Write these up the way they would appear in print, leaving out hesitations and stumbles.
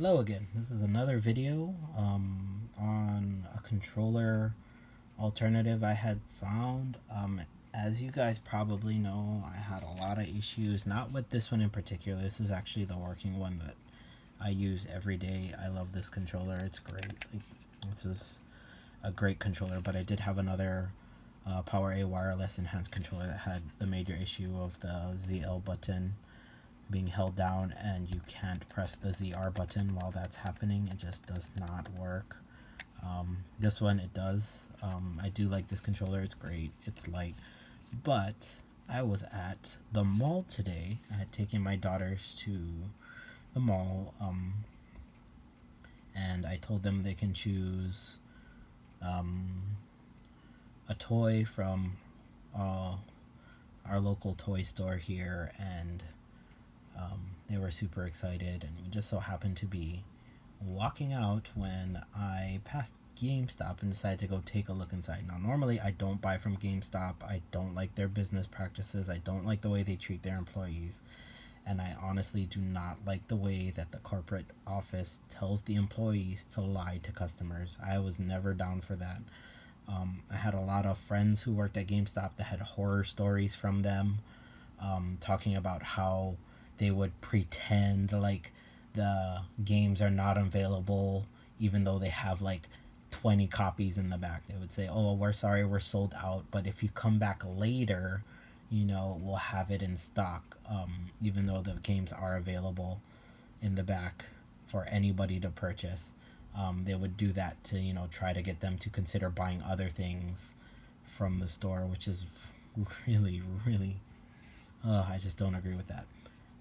Hello again. This is another video on a controller alternative I had found. As you guys probably know, I had a lot of issues, not with this one in particular. This is actually the working one that I use every day. I love this controller. It's great. This is a great controller, but I did have another PowerA wireless enhanced controller that had the major issue of the ZL button being held down, and you can't press the ZR button while that's happening. It just does not work. This one, it does. I do like this controller. It's great. It's light. But I was at the mall today. I had taken my daughters to the mall, and I told them they can choose a toy from our local toy store here, and they were super excited, and we just so happened to be walking out when I passed GameStop and decided to go take a look inside. Now, normally I don't buy from GameStop. I don't like their business practices. I don't like the way they treat their employees. And I honestly do not like the way that the corporate office tells the employees to lie to customers. I was never down for that. I had a lot of friends who worked at GameStop that had horror stories from them, talking about how they would pretend like the games are not available even though they have like 20 copies in the back. They would say, oh, we're sorry, we're sold out, but if you come back later, we'll have it in stock, even though the games are available in the back for anybody to purchase. They would do that to try to get them to consider buying other things from the store, which is really I just don't agree with that.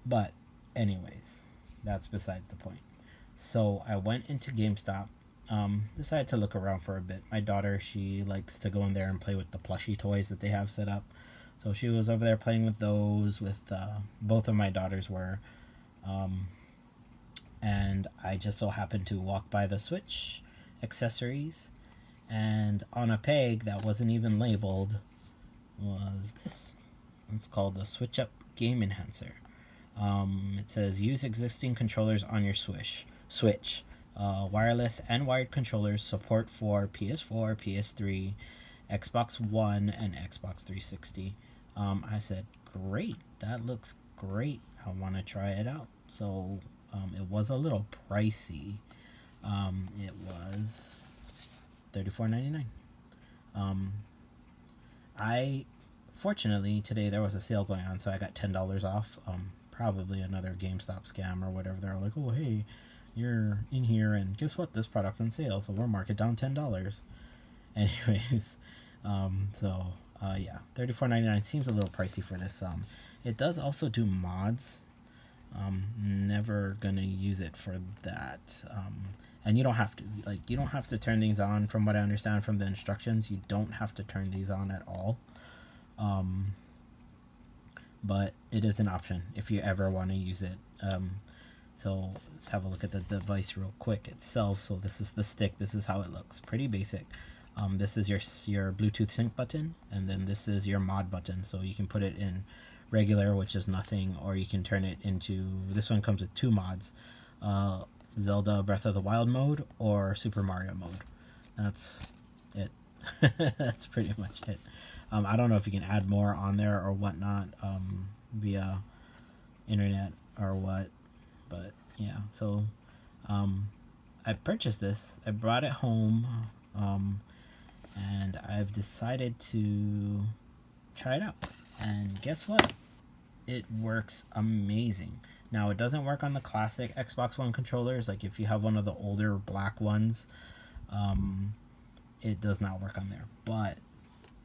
But anyways, that's besides the point. So I went into GameStop, decided to look around for a bit. My daughter, she likes to go in there and play with the plushie toys that they have set up. So she was over there playing with those, with both of my daughters were. And I just so happened to walk by the Switch accessories, and on a peg that wasn't even labeled was this. It's called the Switch Up Game Enhancer. It says use existing controllers on your Switch. Wireless and wired controllers, support for PS4, PS3, Xbox One, and Xbox 360. I said, great, that looks great. I want to try it out. So it was a little pricey. It was $34.99. I fortunately today there was a sale going on, so I got $10 off. Probably another GameStop scam or whatever. They're like, oh hey, you're in here, and guess what? This product's on sale, so we'll mark it down $10. Anyways, yeah, $34.99 seems a little pricey for this. It does also do mods. Never gonna use it for that. And you don't have to turn these on. From what I understand from the instructions, you don't have to turn these on at all. But it is an option if you ever want to use it. So let's have a look at the device real quick itself. So this is the stick. This is how it looks. Pretty basic. This is your Bluetooth sync button, and then this is your mod button. So you can put it in regular, which is nothing, or you can turn it into, this one comes with two mods, Zelda Breath of the Wild mode or Super Mario mode. That's it. That's pretty much it. I don't know if you can add more on there or whatnot, via internet or what, but yeah. So I purchased this, I brought it home, and I've decided to try it out, and guess what, it works amazing. Now, it doesn't work on the classic Xbox One controllers. Like if you have one of the older black ones, it does not work on there, but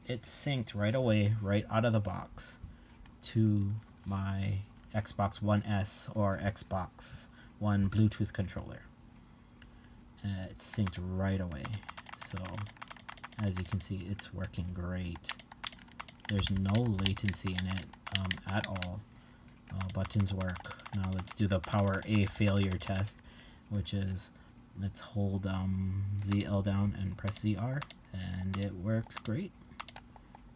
it's synced right away, right out of the box, to my Xbox One S or Xbox One Bluetooth controller. It's synced right away. So as you can see, it's working great. There's no latency in it at all. Buttons work. Now let's do the PowerA failure test, which is, let's hold ZL down and press ZR, and it works great.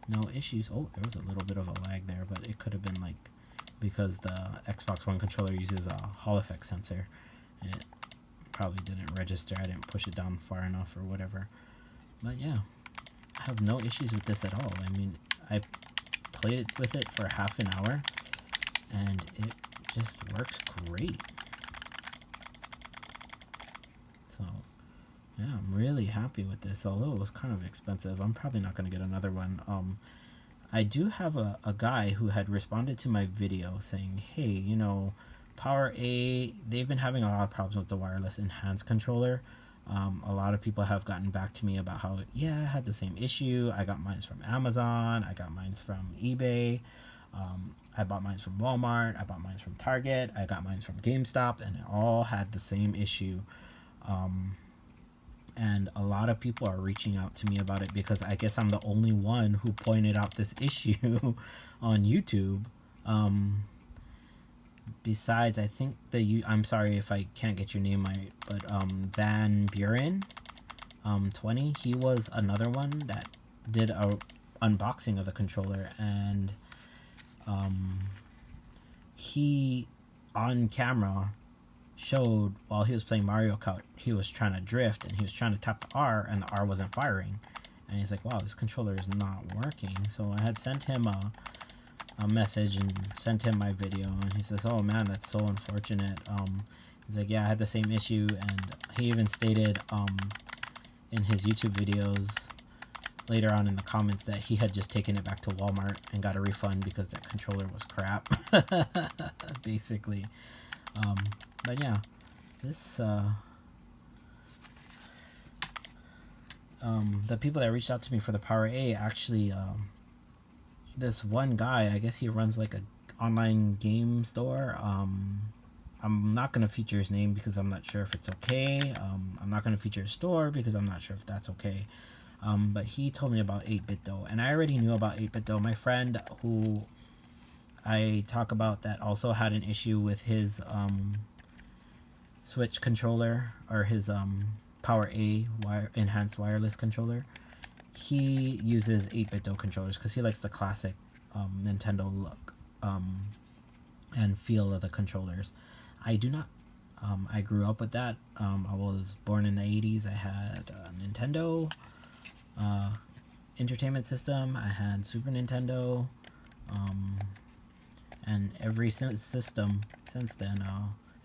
No issues. Oh, there was a little bit of a lag there, but it could have been because the Xbox One controller uses a Hall effect sensor. probably didn't register. I didn't push it down far enough or whatever. But yeah, I have no issues with this at all. I mean, I played with it for half an hour and it just works great. So yeah, I'm really happy with this, although it was kind of expensive. I'm probably not going to get another one. I do have a guy who had responded to my video saying, hey, you know, PowerA, they've been having a lot of problems with the wireless enhanced controller. A lot of people have gotten back to me about how, yeah, I had the same issue. I got mine from Amazon. I got mine from eBay. I bought mine from Walmart. I bought mine from Target. I got mine from GameStop, and it all had the same issue. And a lot of people are reaching out to me about it because I guess I'm the only one who pointed out this issue on YouTube. Besides, I think I'm sorry if I can't get your name right, but Van Buren 20, he was another one that did a unboxing of the controller, and he on camera showed while he was playing Mario Kart, he was trying to drift and he was trying to tap the R and the R wasn't firing, and he's like, wow, this controller is not working. So I had sent him a message and sent him my video, and he says, oh man, that's so unfortunate. He's like, yeah, I had the same issue, and he even stated in his YouTube videos later on in the comments that he had just taken it back to Walmart and got a refund because that controller was crap. Basically. But yeah, this the people that reached out to me for the PowerA, actually this one guy, I guess he runs like a online game store. I'm not going to feature his name because I'm not sure if it's okay. I'm not going to feature his store because I'm not sure if that's okay. But he told me about 8-Bit Dough, and I already knew about 8-Bit Dough. My friend who I talk about that also had an issue with his Switch controller, or his PowerA enhanced wireless controller. He uses 8-Bit Dough controllers because he likes the classic Nintendo look and feel of the controllers. I do not. I grew up with that. I was born in the 80s. I had a Nintendo Entertainment System. I had Super Nintendo. And every system since then,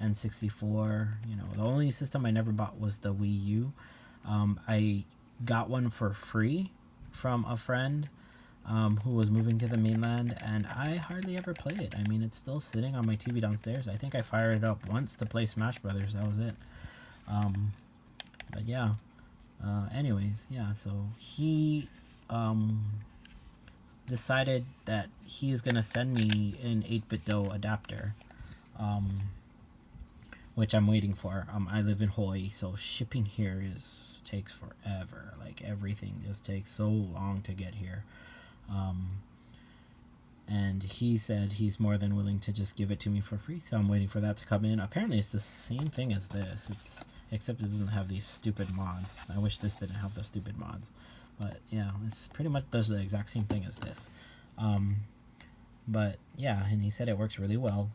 N64, you know, the only system I never bought was the Wii U. I got one for free from a friend who was moving to the mainland, and I hardly ever play it. I mean, it's still sitting on my TV downstairs. I think I fired it up once to play Smash Brothers. That was it. But yeah. Anyways, yeah. So he decided that he is gonna send me an 8-Bit Dough adapter, which I'm waiting for. I live in Hawai'i, so shipping here takes forever. Like, everything just takes so long to get here. And he said he's more than willing to just give it to me for free, so I'm waiting for that to come in. Apparently it's the same thing as this, except it doesn't have these stupid mods. I wish this didn't have the stupid mods, but yeah, it's pretty much does the exact same thing as this. But yeah, and he said it works really well.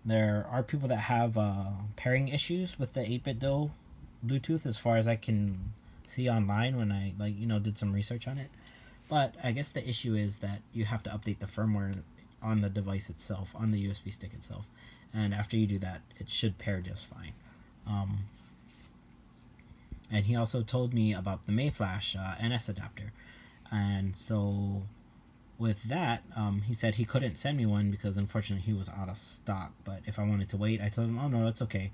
There are people that have pairing issues with the 8-Bit Dough Bluetooth, as far as I can see online when I did some research on it. But I guess the issue is that you have to update the firmware on the device itself, on the USB stick itself, and after you do that, it should pair just fine. And he also told me about the Mayflash NS adapter, and so with that, he said he couldn't send me one because unfortunately he was out of stock. But if I wanted to wait, I told him, oh no, that's okay.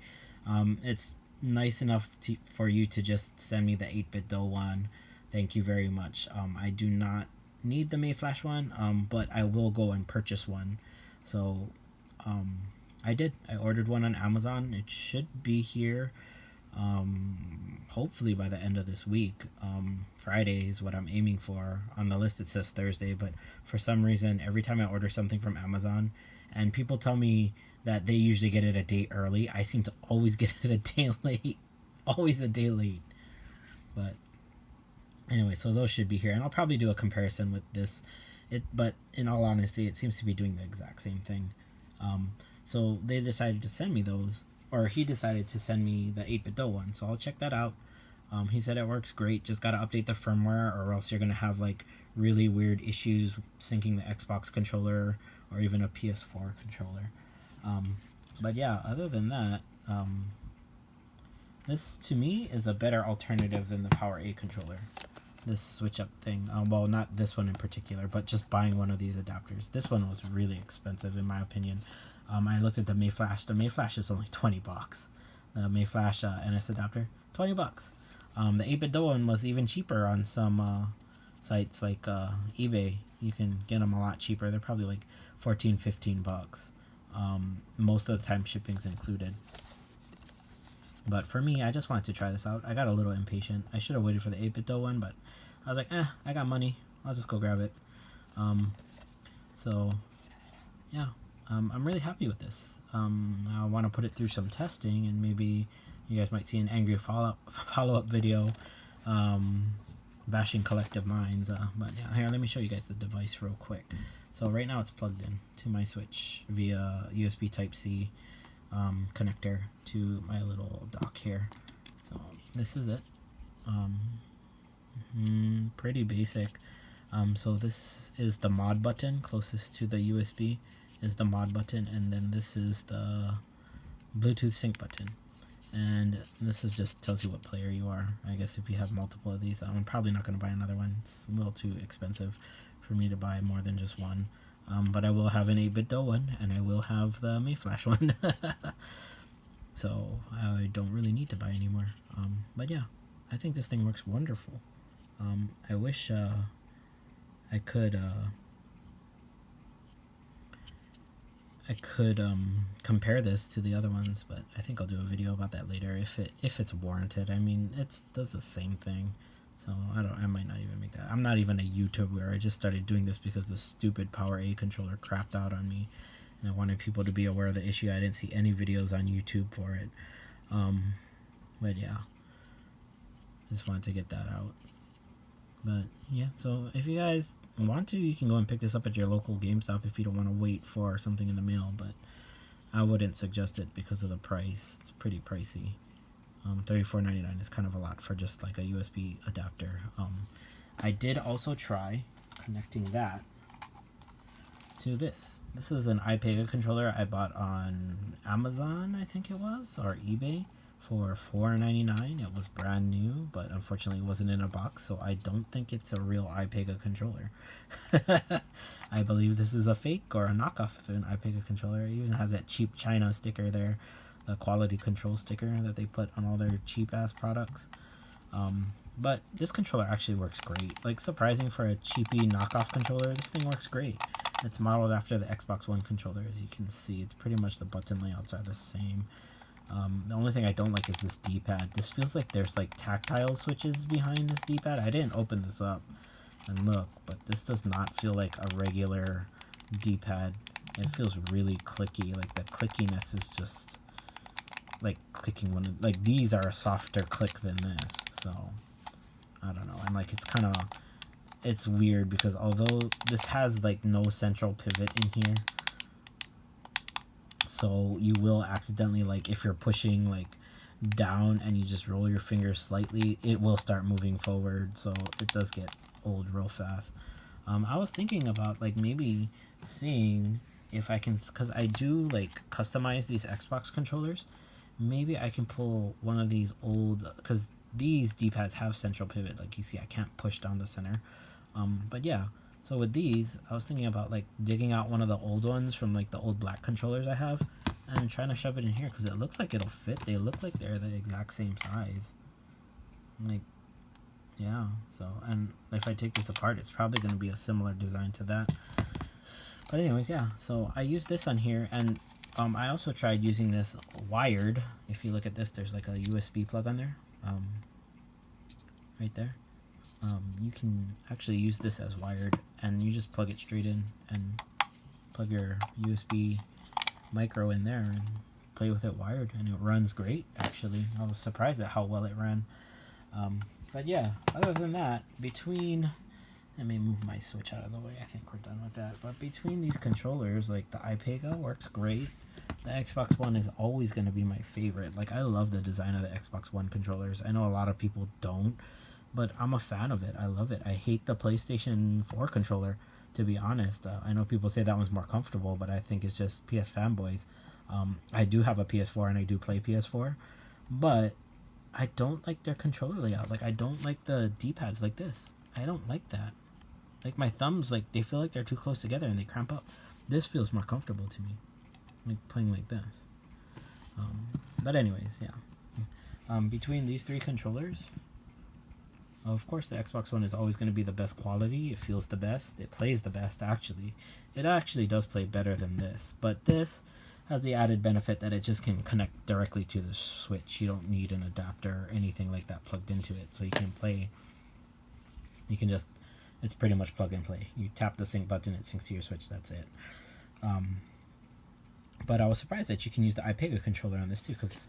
It's nice enough for you to just send me the 8-Bit Dough one. Thank you very much. I do not need the Mayflash one, but I will go and purchase one. So I did. I ordered one on Amazon. It should be here hopefully by the end of this week. Friday is what I'm aiming for. On the list it says Thursday, but for some reason every time I order something from Amazon, and people tell me that they usually get it a day early, I seem to always get it a day late. Always a day late. But anyway, so those should be here, and I'll probably do a comparison with this. But in all honesty, it seems to be doing the exact same thing. So they decided to send me those, or he decided to send me the 8BitDo one, so I'll check that out. He said it works great, just gotta update the firmware or else you're gonna have like really weird issues syncing the Xbox controller or even a PS4 controller. But yeah, other than that, this to me is a better alternative than the PowerA controller. This switch up thing, well, not this one in particular, but just buying one of these adapters. This one was really expensive in my opinion. I looked at the Mayflash. The Mayflash is only 20 bucks. The Mayflash NS adapter, 20 bucks. The 8BitDo one was even cheaper on some sites like eBay. You can get them a lot cheaper. They're probably like 14, 15 bucks. Most of the time shipping's included. But for me, I just wanted to try this out. I got a little impatient. I should have waited for the 8BitDo one, but I was like, I got money. I'll just go grab it. So, yeah, I'm really happy with this. I want to put it through some testing, and maybe you guys might see an angry follow-up video bashing Collective Minds. But yeah, here, let me show you guys the device real quick. So right now it's plugged in to my Switch via USB Type-C connector to my little dock here. So this is it. Pretty basic. So this is the mod button closest to the USB is the mod button, and then this is the Bluetooth sync button. And this is just tells you what player you are. I guess if you have multiple of these, I'm probably not going to buy another one. It's a little too expensive for me to buy more than just one. But I will have an 8BitDo one, and I will have the Mayflash one. So I don't really need to buy anymore. But yeah, I think this thing works wonderful. I wish I could compare this to the other ones, but I think I'll do a video about that later if it's warranted. I mean, it does the same thing, so I might not even make that. I'm not even a YouTuber. I just started doing this because the stupid PowerA controller crapped out on me, and I wanted people to be aware of the issue. I didn't see any videos on YouTube for it, but yeah, just wanted to get that out. But yeah, so if you guys want to, you can go and pick this up at your local GameStop if you don't want to wait for something in the mail, but I wouldn't suggest it because of the price. It's pretty pricey. $34.99 is kind of a lot for just like a USB adapter. I did also try connecting that to this. This is an iPega controller I bought on Amazon, I think it was, or eBay for $4.99. It was brand new, but unfortunately it wasn't in a box, so I don't think it's a real iPega controller. I believe this is a fake or a knockoff of an iPega controller. It even has that cheap China sticker there, the quality control sticker that they put on all their cheap ass products. But this controller actually works great. Like, surprising for a cheapy knockoff controller, this thing works great. It's modeled after the Xbox One controller, as you can see. It's pretty much the button layouts are the same. The only thing I don't like is this D-pad. This feels like there's like tactile switches behind this D-pad. I didn't open this up and look, but this does not feel like a regular D-pad. It feels really clicky. Like the clickiness is just like clicking one. Like these are a softer click than this. So I don't know. And like it's weird because although this has like no central pivot in here, so you will accidentally, like if you're pushing like down and you just roll your finger slightly, it will start moving forward. So it does get old real fast. I was thinking about like maybe seeing if I can, because I do like customize these Xbox controllers. Maybe I can pull one of these old, because these D-pads have central pivot. Like you see, I can't push down the center. But yeah. So with these, I was thinking about like digging out one of the old ones from like the old black controllers I have and trying to shove it in here because it looks like it'll fit. They look like they're the exact same size. Like, yeah. So, and if I take this apart, it's probably going to be a similar design to that. But anyways, yeah. So I used this on here, and I also tried using this wired. If you look at this, there's like a USB plug on there. Right there. You can actually use this as wired, and you just plug it straight in and plug your USB micro in there and play with it wired, and it runs great. Actually, I was surprised at how well it ran. But yeah, other than that, let me move my Switch out of the way. I think we're done with that. But between these controllers, like the iPega works great. The Xbox One is always going to be my favorite. Like, I love the design of the Xbox One controllers. I know a lot of people don't, but I'm a fan of it. I love it. I hate the PlayStation 4 controller, to be honest. I know people say that one's more comfortable, but I think it's just PS fanboys. I do have a PS4 and I do play PS4, but I don't like their controller layout. Like, I don't like the D-pads like this. I don't like that. Like, my thumbs, like, they feel like they're too close together and they cramp up. This feels more comfortable to me, like playing like this. But anyways, yeah. Between these three controllers, of course the Xbox One is always going to be the best quality. It feels the best. It plays the best, actually. It actually does play better than this. But this has the added benefit that it just can connect directly to the Switch. You don't need an adapter or anything like that plugged into it. So you can play, you can just, it's pretty much plug and play. You tap the sync button, it syncs to your Switch, that's it. But I was surprised that you can use the iPega controller on this too, because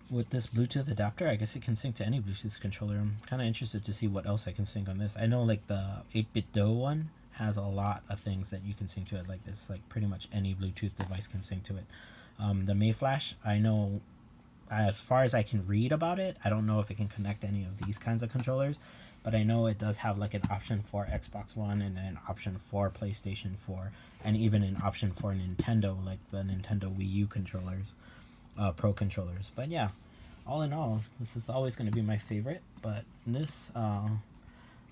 with this Bluetooth adapter, I guess it can sync to any Bluetooth controller. I'm kind of interested to see what else I can sync on this. I know like the 8-bit Do one has a lot of things that you can sync to it like this. Like pretty much any Bluetooth device can sync to it. The Mayflash, I know as far as I can read about it, I don't know if it can connect any of these kinds of controllers, but I know it does have like an option for Xbox One and an option for PlayStation 4 and even an option for Nintendo, like the Nintendo Wii U controllers, Pro controllers. But yeah, all in all, this is always going to be my favorite, but this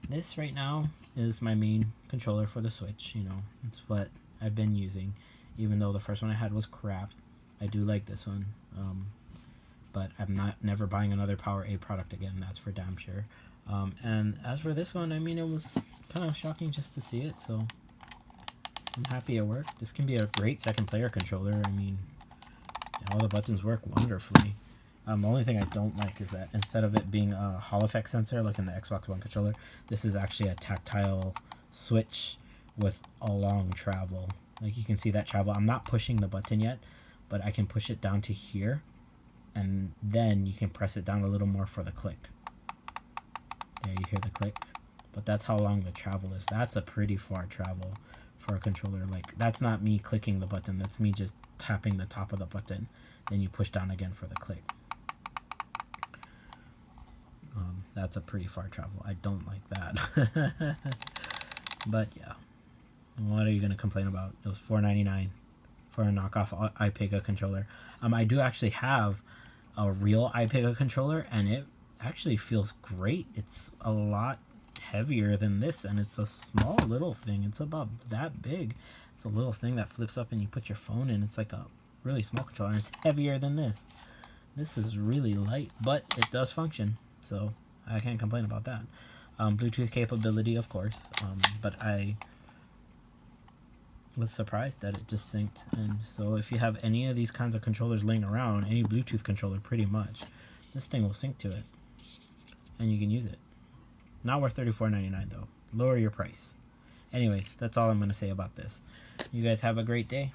this right now is my main controller for the Switch. You know, it's what I've been using, even though the first one I had was crap. I do like this one, but I'm never buying another PowerA product again, that's for damn sure. And as for this one, I mean, it was kind of shocking just to see it, so I'm happy it worked. This can be a great second player controller. I mean, all the buttons work wonderfully. The only thing I don't like is that instead of it being a Hall effect sensor like in the Xbox One controller, this is actually a tactile switch with a long travel. Like you can see that travel. I'm not pushing the button yet, but I can push it down to here, and then you can press it down a little more for the click. There, you hear the click, but that's how long the travel is. That's a pretty far travel for a controller. Like, that's not me clicking the button, that's me just tapping the top of the button, then you push down again for the click. That's a pretty far travel. I don't like that. But yeah, what are you gonna complain about? It was $4.99 for a knockoff iPega controller. I do actually have a real iPega controller, and it actually feels great. It's a lot heavier than this, and it's a small little thing. It's about that big. It's a little thing that flips up and you put your phone in. It's like a really small controller, and it's heavier than this. This is really light, but it does function, so I can't complain about that. Bluetooth capability, of course, but I was surprised that it just synced. And so if you have any of these kinds of controllers laying around, any Bluetooth controller pretty much, this thing will sync to it and you can use it. Not worth $34.99 though. Lower your price. Anyways, that's all I'm going to say about this. You guys have a great day.